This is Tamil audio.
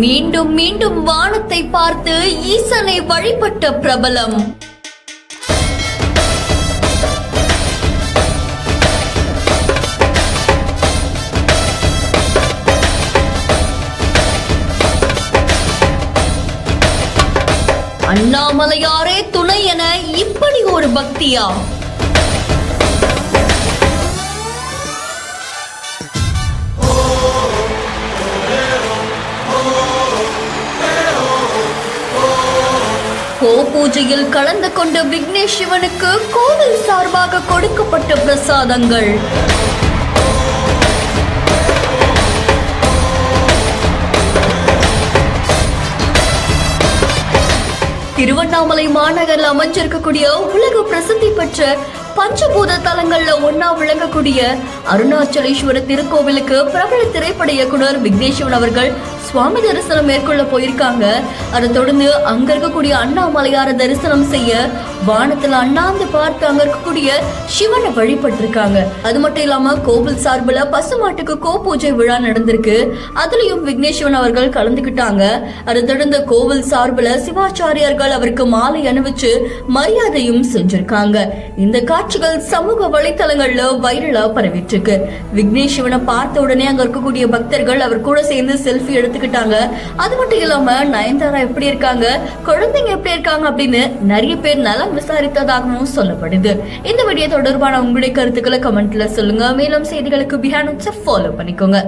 மீண்டும் மீண்டும் வானத்தை பார்த்து ஈசனை வழிபட்ட பிரபலம். அண்ணாமலையாரே துணை என இப்படி ஒரு பக்தியா? பூஜையில் கலந்து கொண்ட விக்னேஷ் சிவனுக்கு கோவில் சார்பாக கொடுக்கப்பட்ட பிரசாதங்கள். திருவண்ணாமலை மாநகரில் அமைஞ்சிருக்கக்கூடிய உலக பிரசித்தி பெற்ற பஞ்சபூத தலங்கள்ல ஒன்னா விளங்கக்கூடிய அருணாச்சலேஸ்வர திருக்கோவிலுக்கு பிரபல திரைப்பட இயக்குனர் விக்னேஷ் சிவன் அவர்கள் சுவாமி தரிசனம் மேற்கொள்ள போயிருக்காங்க. அதை தொடர்ந்து அங்க இருக்கக்கூடிய அண்ணாமலையார தரிசனம் செய்ய வானத்துல அண்ணாந்து பார்த்து அங்க இருக்கக்கூடிய சிவனை வழிபட்டிருக்காங்க. அது மட்டும் இல்லாம கோவில் சார்பில் பசுமாட்டுக்கு பூஜை விழா நடந்திருக்கு. அதுலயும் விக்னேஷ் சிவன் அவர்கள் கலந்துகிட்டாங்க. அதை தொடர்ந்து கோவில் சார்பில் சிவாச்சாரியார்கள் அவருக்கு மாலை அணிவிச்சு மரியாதையும் செஞ்சிருக்காங்க. இந்த காட்சிகள் சமூக வலைத்தளங்கள்ல வைரலா பரவிட்டு இருக்கு. விக்னேஷ் சிவனை பார்த்த உடனே அங்க இருக்கக்கூடிய பக்தர்கள் அவர் கூட சேர்ந்து செல்ஃபி எடுத்துக்கிட்டாங்க. அது மட்டும் இல்லாம நயன்தாரா எப்படி இருக்காங்க, குழந்தைங்க எப்படி இருக்காங்க அப்படின்னு நிறைய பேர் நலம் விசாரித்ததாகவும் சொல்லப்படுது. இந்த வீடியோ தொடர்பான உங்களுடைய கருத்துக்களை கமெண்ட்ல சொல்லுங்க. மேலும் செய்திகளுக்கு பிஹைண்ட் ஃபாலோ பண்ணிக்கோங்க.